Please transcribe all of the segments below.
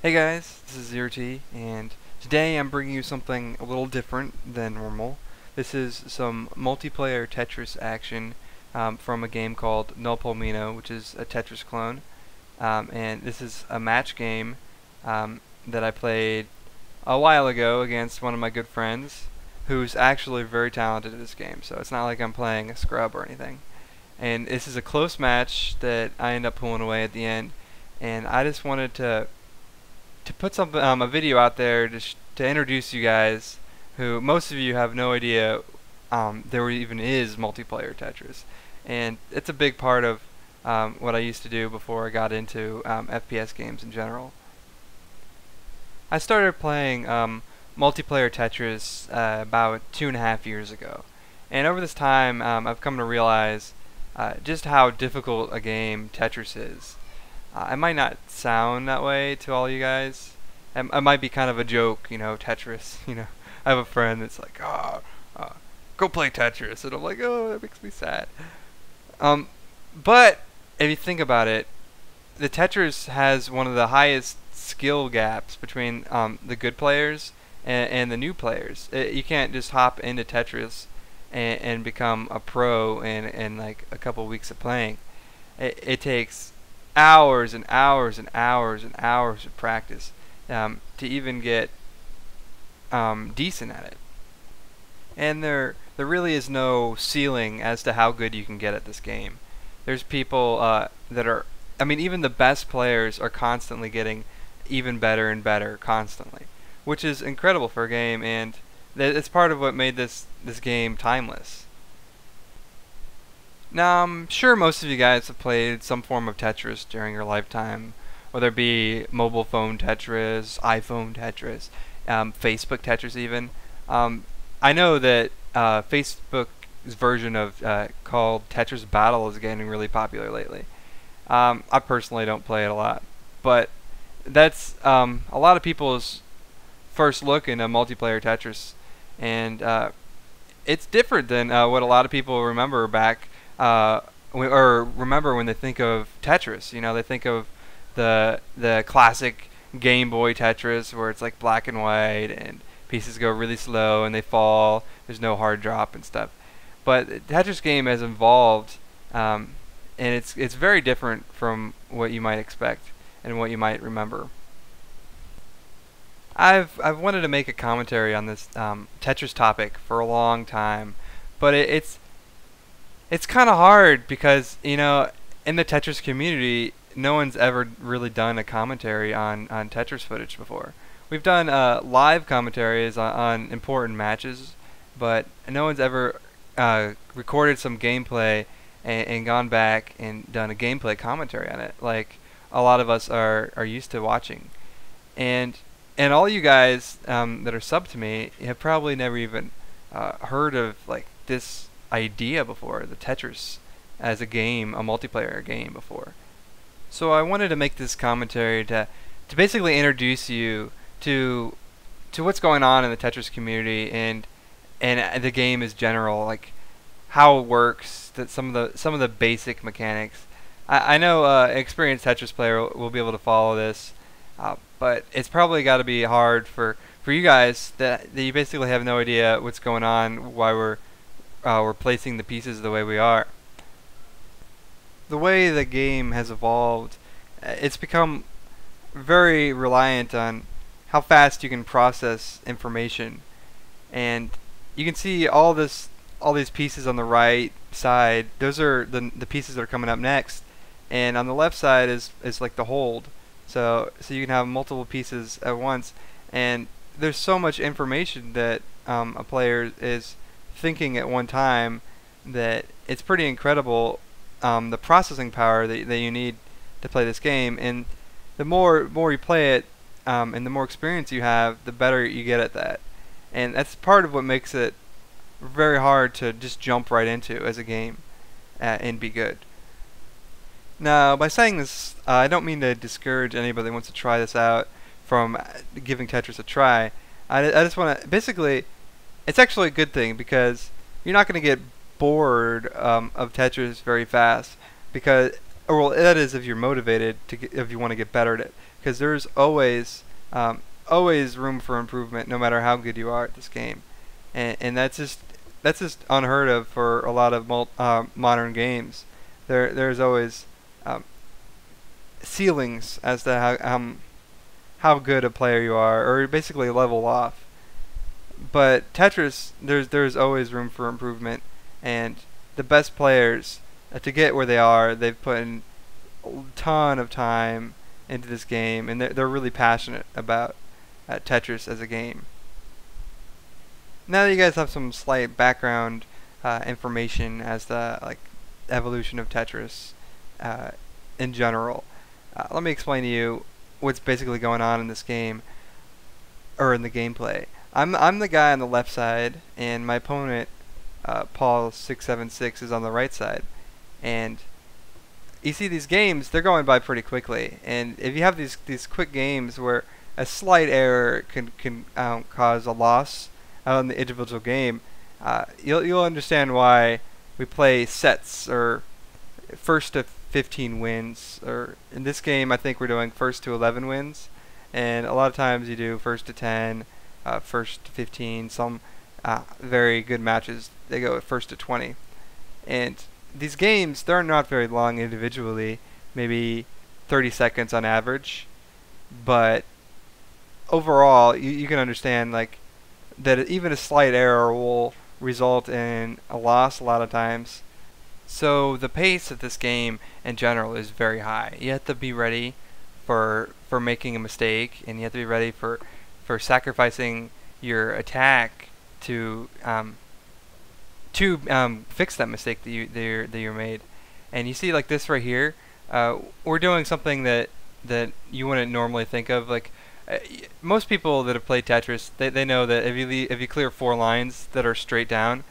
Hey guys, this is Zero T, and today I'm bringing you something a little different than normal. This is some multiplayer Tetris action from a game called Null Palmino, which is a Tetris clone. And this is a match game that I played a while ago against one of my good friends, who's actually very talented at this game. So it's not like I'm playing a scrub or anything. And this is a close match that I end up pulling away at the end. And I just wanted to put something a video out there to introduce you guys, who most of you have no idea there even is multiplayer Tetris, and it's a big part of what I used to do before I got into FPS games in general. I started playing multiplayer Tetris about 2.5 years ago, and over this time I've come to realize just how difficult a game Tetris is. It might not sound that way to all you guys. It might be kind of a joke, Tetris. I have a friend that's like, go play Tetris, and I'm like, oh, that makes me sad. But if you think about it, the Tetris has one of the highest skill gaps between the good players and the new players. You can't just hop into Tetris and become a pro in like a couple weeks of playing. It takes hours and hours and hours and hours of practice to even get decent at it. And there really is no ceiling as to how good you can get at this game. There's people that are, even the best players are constantly getting even better and better constantly, which is incredible for a game, and it's part of what made this game timeless. Now, I'm sure most of you guys have played some form of Tetris during your lifetime, whether it be mobile phone Tetris, iPhone Tetris, Facebook Tetris even. I know that Facebook's version of called Tetris Battle is getting really popular lately. I personally don't play it a lot, but that's a lot of people's first look into multiplayer Tetris, and it's different than what a lot of people remember back or remember when they think of Tetris. They think of the classic Game Boy Tetris where it's like black and white and pieces go really slow and they fall. There's no hard drop and stuff. But the Tetris game has evolved, and it's very different from what you might expect and what you might remember. I've wanted to make a commentary on this Tetris topic for a long time, but it's kind of hard because, in the Tetris community, no one's ever really done a commentary on Tetris footage before. We've done live commentaries on important matches, but no one's ever recorded some gameplay and gone back and done a gameplay commentary on it, like a lot of us are used to watching. And all you guys that are sub to me have probably never even heard of like this idea before, the Tetris as a game, a multiplayer game before. So I wanted to make this commentary to basically introduce you to what's going on in the Tetris community and the game as general, like how it works, that some of the basic mechanics. I know an experienced Tetris player will be able to follow this, but it's probably got to be hard for you guys that you basically have no idea what's going on, why we're placing the pieces the way we are. The way the game has evolved, it's become very reliant on how fast you can process information, and you can see all these pieces on the right side. Those are the pieces that are coming up next, and on the left side is like the hold. So you can have multiple pieces at once, and there's so much information that a player is thinking at one time that it's pretty incredible, the processing power that you need to play this game. And the more you play it, and the more experience you have, the better you get at that. And that's part of what makes it very hard to just jump right into as a game and be good. Now, by saying this, I don't mean to discourage anybody that wants to try this out from giving Tetris a try. I just want to, basically, it's actually a good thing because you're not going to get bored of Tetris very fast, because, or well, that is if you're motivated if you want to get better at it. because there's always room for improvement, no matter how good you are at this game, and that's just unheard of for a lot of modern games. There's always ceilings as to how good a player you are, or basically level off. But Tetris, there's always room for improvement, and the best players to get where they are, they've put in a ton of time into this game, and they're really passionate about Tetris as a game. Now that you guys have some slight background information as to like evolution of Tetris in general, let me explain to you what's basically going on in this game, or in the gameplay. I'm the guy on the left side, and my opponent, Paul676, is on the right side. And you see these games, they're going by pretty quickly. And if you have these quick games where a slight error can cause a loss in the individual game, you'll understand why we play sets, or first to 15 wins, or in this game I think we're doing first to 11 wins, and a lot of times you do first to 10, first to 15. Some very good matches, they go first to 20. And these games, they're not very long individually, maybe 30 seconds on average, but overall you can understand like that even a slight error will result in a loss a lot of times. So the pace of this game in general is very high. You have to be ready for making a mistake, and you have to be ready for sacrificing your attack to fix that mistake that you made. And you see like this right here, we're doing something that you wouldn't normally think of. Like most people that have played Tetris, they know that if you clear 4 lines that are straight down,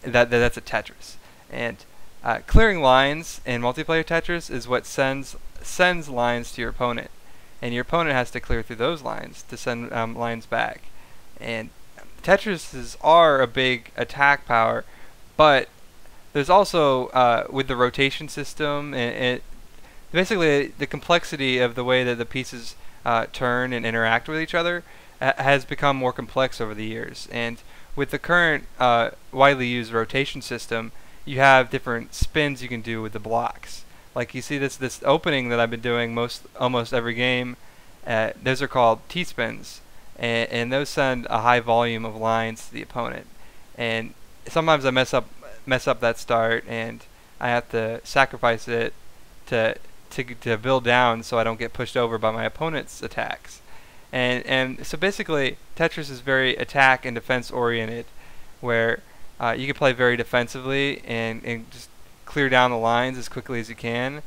that's a Tetris. And clearing lines in multiplayer Tetris is what sends lines to your opponent, and your opponent has to clear through those lines to send lines back. And Tetrises are a big attack power, but there's also with the rotation system and basically the complexity of the way that the pieces turn and interact with each other has become more complex over the years. And with the current widely used rotation system, you have different spins you can do with the blocks. Like you see this opening that I've been doing almost every game. Those are called T-spins, and those send a high volume of lines to the opponent. And sometimes I mess up that start, and I have to sacrifice it to build down so I don't get pushed over by my opponent's attacks. And so basically Tetris is very attack and defense oriented, where you can play very defensively and just clear down the lines as quickly as you can,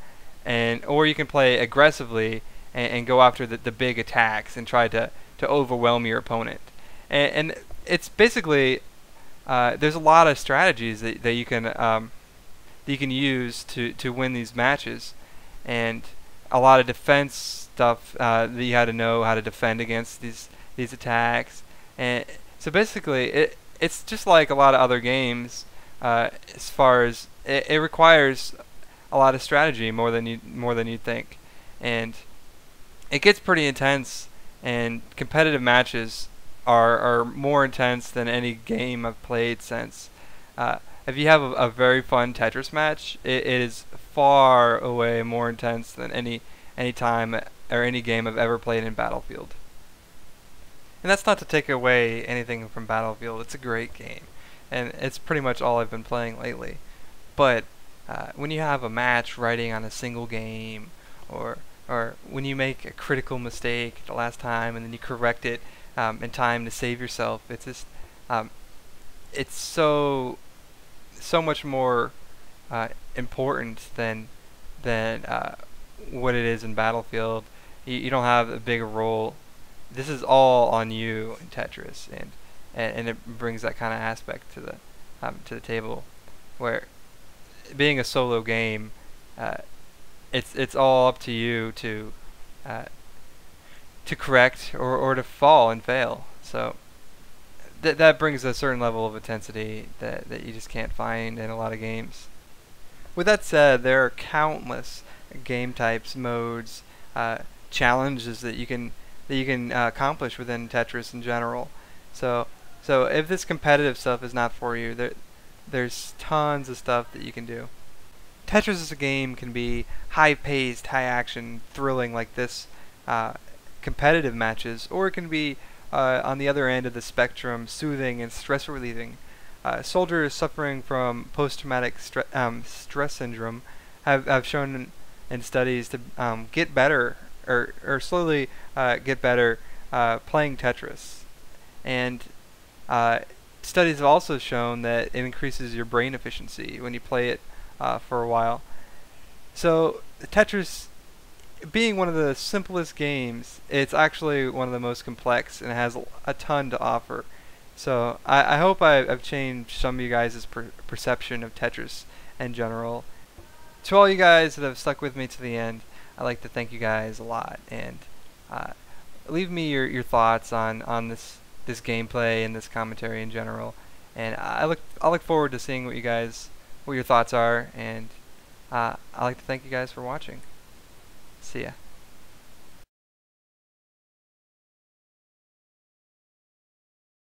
or you can play aggressively and go after the big attacks and try to overwhelm your opponent. And it's basically there's a lot of strategies that you can use to win these matches, and a lot of defense stuff that you had to know how to defend against these attacks. And so basically it's just like a lot of other games, as far as it requires a lot of strategy more than you think, and it gets pretty intense. And competitive matches are more intense than any game I've played since. If you have a very fun Tetris match, it is far away more intense than any time or any game I've ever played in Battlefield. And that's not to take away anything from Battlefield. It's a great game, and it's pretty much all I've been playing lately. But when you have a match riding on a single game, or when you make a critical mistake the last time and then you correct it in time to save yourself, it's just it's so much more important than what it is in Battlefield. You don't have a big role. This is all on you in Tetris, and it brings that kind of aspect to the table, where being a solo game, it's all up to you to correct or to fall and fail. So that brings a certain level of intensity that you just can't find in a lot of games. With that said, there are countless game types, modes, challenges that you can accomplish within Tetris in general. So if this competitive stuff is not for you, there's tons of stuff that you can do. Tetris as a game can be high-paced, high-action, thrilling like this competitive matches, or it can be on the other end of the spectrum, soothing and stress-relieving. Soldiers suffering from post-traumatic stress syndrome have shown in studies to get better or slowly get better playing Tetris. And studies have also shown that it increases your brain efficiency when you play it for a while. So Tetris, being one of the simplest games, it's actually one of the most complex and has a ton to offer. So I hope I've changed some of you guys' perception of Tetris in general. To all you guys that have stuck with me to the end, I'd like to thank you guys a lot, and leave me your thoughts on this gameplay and this commentary in general. And I look forward to seeing what your thoughts are, and I'd like to thank you guys for watching. See ya.